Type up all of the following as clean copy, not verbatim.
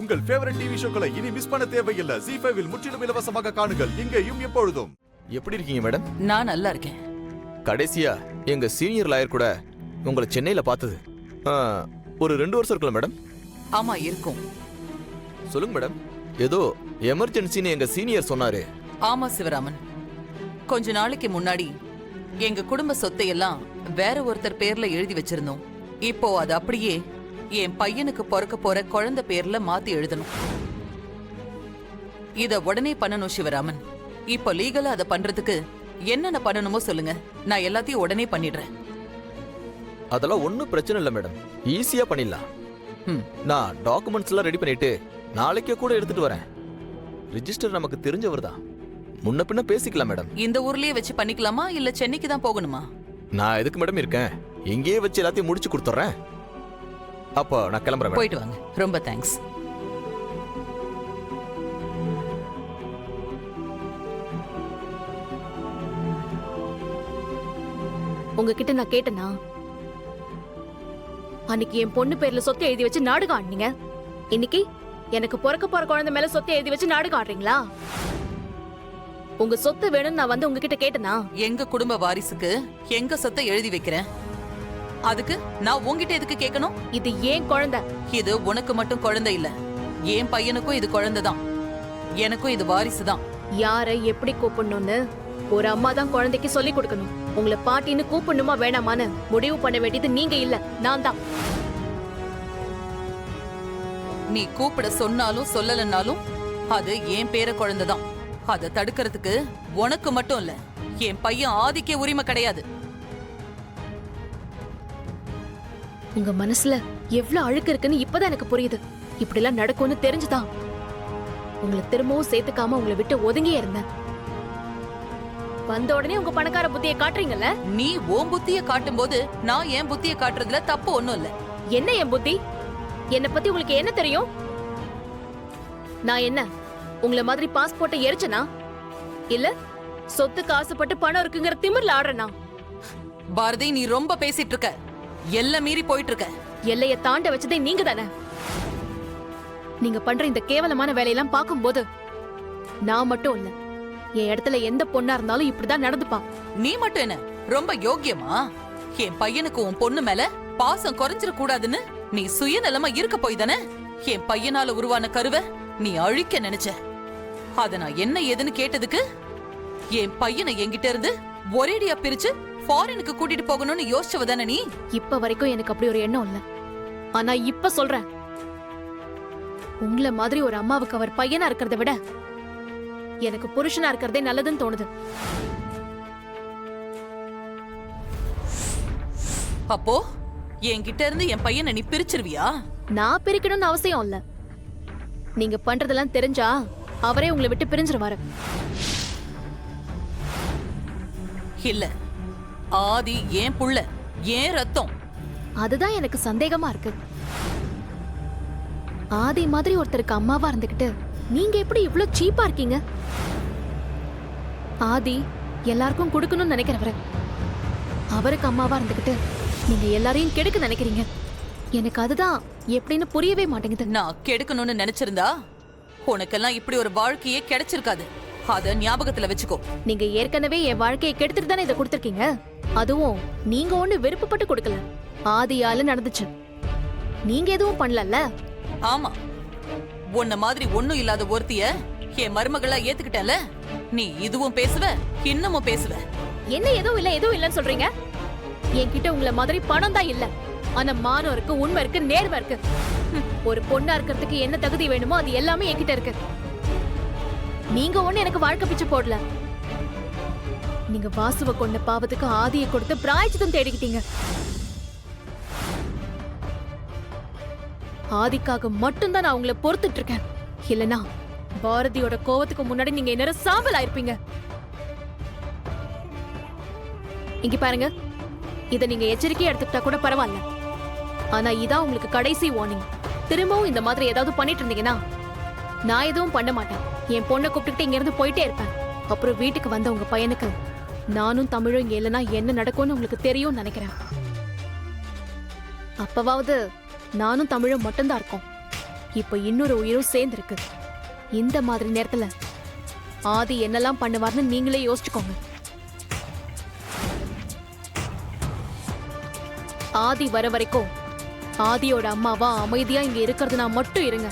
உங்கள் favourite TV ஷோக்களை இனி miss பண்ண தேவையில்லை. ZEE5 இல் முற்றிலும் இலவசமாக காணுங்கள், இங்கேயும் எப்பொழுதும். எப்படி இருக்கீங்க மேடம்? நான் நல்லா இருக்கேன். கடைசியா எங்க சீனியர் லாயர் கூட உங்களை சென்னையில பார்த்தது ஒரு 2 வருஷம் இருக்குல்ல மேடம்? ஆமா இருக்கும். சொல்லுங்க மேடம். ஏதோ எமர்ஜென்சின்னு எங்க சீனியர் சொன்னாரு. ஆமா சிவராமன், கொஞ்ச நாளைக்கு முன்னாடி எங்க குடும்ப சொத்தை எல்லாம் வேற ஒருத்தர் பேர்ல எழுதி வச்சிருந்தோம். இப்போ அது அப்படியே என் பையனுக்கு பிறக்க போற குழந்தை பேர்ல மாத்தி எழுதணும். இத உடனே பண்ணணும் சிவராமன். இப்போ லீகலா அதை பண்றதுக்கு என்னென்ன பண்ணணுமோ சொல்லுங்க, நான் எல்லாத்தையும் உடனே பண்ணிடுறேன். அதெல்லாம் ஒன்றும் பிரச்சனை இல்லை மேடம், ஈஸியா பண்ணிடலாம். நான் டாக்குமெண்ட்ஸ் எல்லாம் ரெடி பண்ணிட்டு நாளைக்கே கூட எடுத்துட்டு வரேன். ரிஜிஸ்டர் நமக்கு தெரிஞ்சவர் தான், முன்ன பின்ன பேசிக்கலாம் மேடம். இந்த ஊர்லயே வச்சு பண்ணிக்கலாமா இல்ல சென்னைக்கு தான் போகணுமா? நான் எதுக்கு மேடம் இருக்கேன், எங்கேயே வச்சு எல்லாத்தையும் முடிச்சு கொடுத்துறேன். அப்போ நான் கிளம்புறேன். போயிட்டு வாங்க. ரொம்ப தேங்க்ஸ். உங்ககிட்ட நான் கேட்டேனா, அன்னைக்கு என் பொண்ணு பேர்ல சொத்தை எழுதி வச்சு நாடகம் ஆடுனீங்க, இன்னைக்கு எனக்கு பிறக்க போற குழந்தை மேல சொத்தை எழுதி வச்சு நாடகம் ஆடுறீங்களா? உங்க சொத்து வேணும்னு நான் வந்து உங்ககிட்ட கேட்டேனா? எங்க குடும்ப வாரிசுக்கு எங்க சொத்தை எழுதி வைக்கிறேன், அதுக்கு நான் உங்ககிட்ட எதுக்கு கேட்கணும்? இது ஏன் குழந்தை. இது உனக்கு மட்டும் குழந்தை இல்ல, என் பையனுக்கும் இது குழந்தைதான், எனக்கும் இது வாரிசுதான். யாரை எப்படி கூப்பிடணும்னு ஒரு அம்மா தான் குழந்தைக்கு சொல்லி கொடுக்கணும். உங்களை பாட்டின்னு கூப்பிடணுமா வேணாமான்னு முடிவு பண்ண வேண்டியது நீங்க இல்ல, நான் தான். நீ கூப்பிட சொன்னாலும் சொல்லலனாலும் அது என் பேர குழந்தைதான். அதை தடுக்கிறதுக்கு உனக்கு மட்டும் இல்ல, என் பையன் ஆதிக்கே உரிமை கிடையாது. உங்க மனசுல எவ்வளவு அழுக்கு இருக்குன்னு இப்பதான் எனக்கு புரியுது. இப்படி எல்லாம் நடக்கும்னு தெரிஞ்சுதான் உங்களை திரும்பவும் சேர்த்துக்காம உங்களை விட்டு ஒதுங்கியே இருந்தேன். வந்த உடனே உங்க பணக்கார புத்தியை காட்டுறீங்கல்ல. நீ உன் புத்திய காட்டும் போது நான் என் புத்திய காட்டுறதுல தப்பு ஒண்ணும் இல்ல. என்ன என் புத்தி? என்ன பத்தி உங்களுக்கு என்ன தெரியும்? நான் என்ன உங்களை மாதிரி பாஸ்போர்ட்டை எரிச்சனா? இல்ல சொத்துக்கு ஆசைப்பட்டு பணம் இருக்குங்கிற திமிர்ல ஆடுறனா? பாரதி, நீ ரொம்ப பேசிட்டு இருக்க, எல்லாம் மீறி போயிட்டு இருக்க. எல்லைய தாண்ட வச்சதே நீங்க தானே. நீங்க பண்ற இந்த கேவலமான வேலையெல்லாம் பார்க்கும்போது நான் மட்டும் இல்ல, என் இடத்துல எந்த பொண்ணா இருந்தாலும் இப்படிதான் நடந்துப்பா. நீ மட்டும் என்ன ரொம்ப யோக்கியமா? என் பையனுக்கு உன் பொண்ணு மேல பாசம் குறைஞ்சிட கூடாதுன்னு நீ சுயநலமா இருக்க போய் தானே என் பையனால உருவான கருவை நீ அழிக்க நினைச்ச. அத நான் என்ன ஏதுன்னு கேட்டதுக்கு என் பையனை என்கிட்ட இருந்து ஒரேடியா பிரிச்சு ஃபாரினுக்கு கூட்டிட்டு போகணும்னு யோசிச்சவதானே நீ? இப்ப வரைக்கும் எனக்கு அப்படி ஒரு எண்ணம் இல்ல. ஆனா இப்ப சொல்றேன், உங்கள மாதிரி ஒரு அம்மாவுக்கு அவர் பையனா இருக்கிறத விட எனக்கு புருஷனா இருக்கிறதே நல்லதுன்னு தோணுது. அப்போ என்கிட்ட இருந்து என் பையனை நீ பிரிச்சிருவியா? நான் பிரிக்கணும்னு அவசியம் இல்ல. நீங்க பண்றதெல்லாம் தெரிஞ்சா அவரே உங்களை விட்டு பிரிஞ்சிருவாரு. இல்ல, ஆதி ஏன் புள்ள, ஏன் ரத்தம். அதுதான் எனக்கு சந்தேகமா இருக்கு. ஆதி மாதிரி ஒருத்தருக்கு அம்மாவா இருந்துகிட்டு நீங்க எப்படி இவ்ளோ சீப்பா இருக்கீங்க? ஆதி எல்லாருக்கும் கொடுக்கணும்னு நினைக்கிறவரு, அவருக்கு அம்மாவா இருந்துகிட்டு நீங்க எல்லாரையும் கெடுக்க நினைக்கிறீங்க. எனக்கு அதுதான் எப்படின்னு புரியவே மாட்டேங்குது. நான் கெடுக்கணும்னு நினைச்சிருந்தா உனக்கெல்லாம் இப்படி ஒரு வாழ்க்கையே கிடைச்சிருக்காது. அத ஞாபகத்துல வச்சுக்கோ. நீங்க ஏற்கனவே என் வாழ்க்கையை கெடுத்துட்டு தானே இதை கொடுத்திருக்கீங்க. அதுவும் நீங்க ஒண்ணு விருப்பப்பட்டு கொடுக்கல, ஆதியால நடந்துச்சு. நீங்க எதுவும் பண்ணலல்ல. ஆமா, உன்ன மாதிரி ஒண்ணும் இல்லாத ஒருத்திய என் மருமகளா ஏத்துக்கிட்டல. நீ இதுவும் பேசுவ, இன்னமும் பேசுவ. என்ன எதுவும் இல்லன்னு சொல்றீங்க? என்கிட்ட உங்களை மாதிரி பணம் தான் இல்ல, ஆனா மானம் இருக்கு, உண்மை இருக்கு, நேர்மை இருக்கு. ஒரு பொண்ணா இருக்கிறதுக்கு என்ன தகுதி வேணுமோ அது எல்லாமே என்கிட்ட இருக்கு. நீங்க ஒண்ணு எனக்கு வாழ்க்கை பிச்சை போடல. நீங்க வாசுவ கொண்ட பாவத்துக்கு ஆதியை கொடுத்து பிராயச்சித்தம் தேடிக்கிட்டீங்க. ஆதிக்காக மட்டும்தான் நான் உங்களை பொறுத்துட்டு இருக்கேன். இல்லனா பாரதியோட கோவத்துக்கு முன்னாடி நீங்க என்ன சாம்பல் ஆயிருப்பீங்க. இங்க பாருங்க, இத நீங்க எச்சரிக்கையா எடுத்துக்கிட்டா கூட பரவாயில்ல. ஆனா இதான் உங்களுக்கு கடைசி வார்னிங். திரும்பவும் இந்த மாதிரி ஏதாவது பண்ணிட்டு இருந்தீங்கன்னா நான் எதுவும் பண்ண மாட்டேன். என் பொண்ணை கூப்பிட்டுக்கிட்டு இங்க இருந்து போயிட்டே இருப்பேன். அப்புறம் வீட்டுக்கு வந்த உங்க பையனுக்கு நானும் தமிழும் இங்க இல்லைன்னா என்ன நடக்கும்னு உங்களுக்கு தெரியும்னு நினைக்கிறேன். அப்பவாவது நானும் தமிழும் மட்டும்தான் இருக்கோம். இப்ப இன்னொரு உயிரும் சேர்ந்திருக்கு. இந்த மாதிரி நேரத்துல ஆதி என்னெல்லாம் பண்ணுவார்னு நீங்களே யோசிச்சுக்கோங்க. ஆதி வர வரைக்கும் ஆதியோட அம்மாவா அமைதியா இங்க இருக்கிறதுனா மட்டும் இருங்க.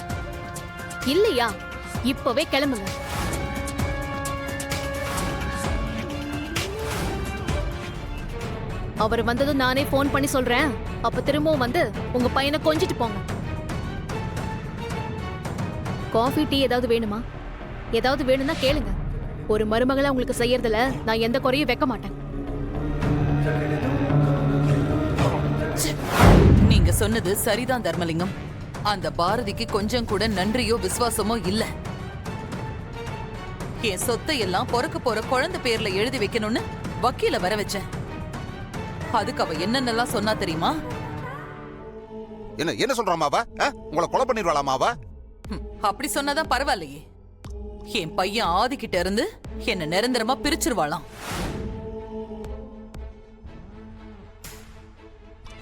இல்லையா இப்பவே கிளம்புங்க. அவர் வந்ததும் நானே போன் பண்ணி சொல்றேன். அப்ப திரும்பவும் வந்து உங்க பையனை கொஞ்சிட்டு போங்க. காஃபி டீ ஏதாவது வேணுமா? ஏதாவது வேணும்னா கேளுங்க. ஒரு மருமகளா உங்களுக்கு செய்யறதுல நான் எந்த குறையும் வைக்க மாட்டேன். நீங்க சொன்னது சரிதான் தர்மலிங்கம். அந்த பாரதிக்கு கொஞ்சம் கூட நன்றியோ விசுவாசமோ இல்ல. என் சொத்தை எல்லாம் பொறக்க போற குழந்தை பேர்ல எழுதி வைக்கணும்னு வக்கீல வர வச்சேன். அதுக்கு அவ என்னென்னலாம் சொன்னா தெரியுமா? என்ன சொல்றாமாவா? உங்களை கொலை பண்ணிடுவாளாமாவா? அப்படி சொன்னாதான் பரவாயில்லையே. என் பையன் ஆதி கிட்ட இருந்து என்ன நிரந்தரமா பிரிச்சிருவாளாம்.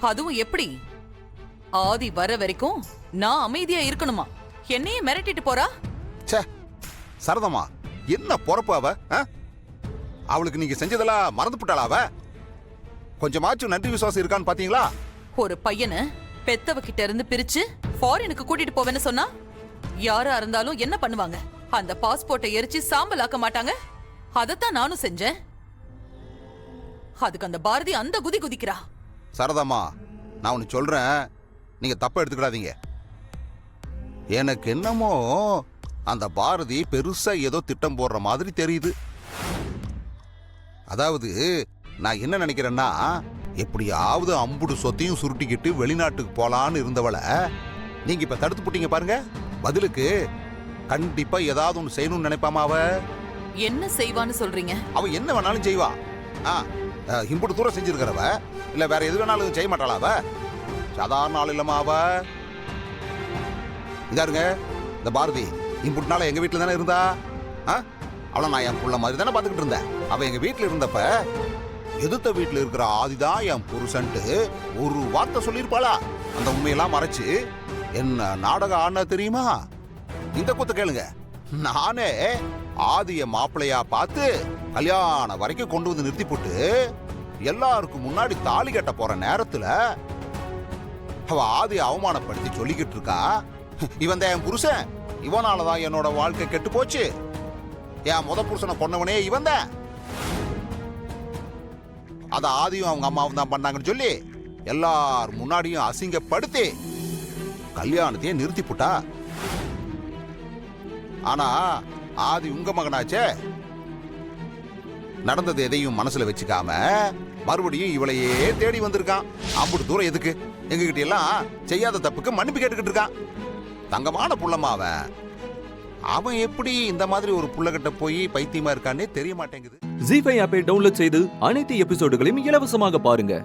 அதுவும் எப்படி? ஆதி வர வரைக்கும் நான் அமைதியா இருக்கணுமா? என்னையே மிரட்டிட்டு போறா. ச்சே, சரதம்மா, என்ன பொறப்பு அவ? அவளுக்கு நீங்க செஞ்சதெல்லாம் மறந்து போட்டாளா அவ? கொஞ்சமாச்சும் நன்றி விசுவாசம் இருக்கான்னு பாத்தீங்களா? ஒரு பையனை பெத்தவ கிட்ட இருந்து பிரிச்சு ஃபாரினுக்கு கூட்டிட்டு போவேன்னு சொன்னா யாரா இருந்தாலும் என்ன பண்ணுவாங்க? அந்த பாஸ்போர்ட்டை எரிச்சு சாம்பல் ஆக்க மாட்டாங்க? அதத்தான் நானும் செஞ்சேன். அதுக்கு அந்த பாரதி அந்த குதி குதிக்கிறா. சரதம்மா, நான் ஒன்னு சொல்றேன், நீங்க தப்பா எடுத்துக்கிடாதீங்க. எனக்கு என்னமோ அந்த பாரதி பெருசா ஏதோ திட்டம் போடுற மாதிரி தெரியுது. அதாவது நான் என்ன நினைக்கிறேன்னா, எப்படியாவது அம்புடு சொத்தையும் சுருட்டிக்கிட்டு வெளிநாட்டுக்கு போலான்னு இருந்தவளை நீங்க இப்ப தடுத்து போட்டீங்க பாருங்க. பதிலுக்கு கண்டிப்பா ஏதாவது ஒன்று செய்யணும்னு நினைப்பாமா அவ? என்ன செய்வான்னு சொல்றீங்க? அவ என்ன வேணாலும் செய்வா. இம்புடு தூரம் செஞ்சிருக்கிறவ இல்ல வேற எது வேணாலும் செய்ய மாட்டாளா அவ? சாதாரண ஆள் இல்லமா அவ. இதாருங்க இந்த பாரதி, இம்புட்டு நாள் எங்க வீட்டுல தானே இருந்தா. அவளை நான் என் புள்ள மாதிரி தானே பாத்துக்கிட்டு இருந்தேன். அவ எங்க வீட்டுல இருந்தப்ப எதிர்த்த வீட்டுல இருக்கிற ஆதிதான் என் புருஷன்ட்டு ஒரு வார்த்தை சொல்லியிருப்பாளா? அந்த உண்மையெல்லாம் மறைச்சு என்ன நாடகம் ஆனா தெரியுமா? இந்த கூத்த கேளுங்க. நானே ஆதிய மாப்பிள்ளையா பார்த்து கல்யாணம் வரைக்கும் கொண்டு வந்து நிறுத்தி போட்டு எல்லாருக்கும் முன்னாடி தாலி கட்ட போற நேரத்துல அவ ஆதிய அவமானப்படுத்தி சொல்லிக்கிட்டு இருக்கா, இவன் தான் என் புருஷன், இவனாலதான் என்னோட வாழ்க்கை கெட்டு போச்சு, என் முத புருஷனை கொன்னவனே இவன் தான், அத ஆதியும் அவங்க அம்மாவும் தான் பண்ணாங்கன்னு சொல்லி எல்லார் முன்னாடியும் அசிங்கப்படுத்தி கல்யாணத்தையே நிறுத்தி போட்டா. ஆனா ஆதி உங்க மகனாச்சே, நடந்தது எதையும் மனசுல வச்சுக்காம மறுபடியும் இவளையே தேடி வந்திருக்கான். அம்புட்டு தூரம் எதுக்கு? எங்ககிட்ட எல்லாம் செய்யாத தப்புக்கு மன்னிப்பு கேட்டுக்கிட்டு இருக்கான். தங்கமான புள்ளமா அவன் எப்படி இந்த மாதிரி ஒரு புள்ளகிட்ட போய் பைத்தியமா இருக்கானே தெரிய மாட்டேங்குது. ஜீ5 ஆப்பை டவுன்லோட் செய்து அனைத்து எபிசோடுகளையும் இலவசமாக பாருங்க.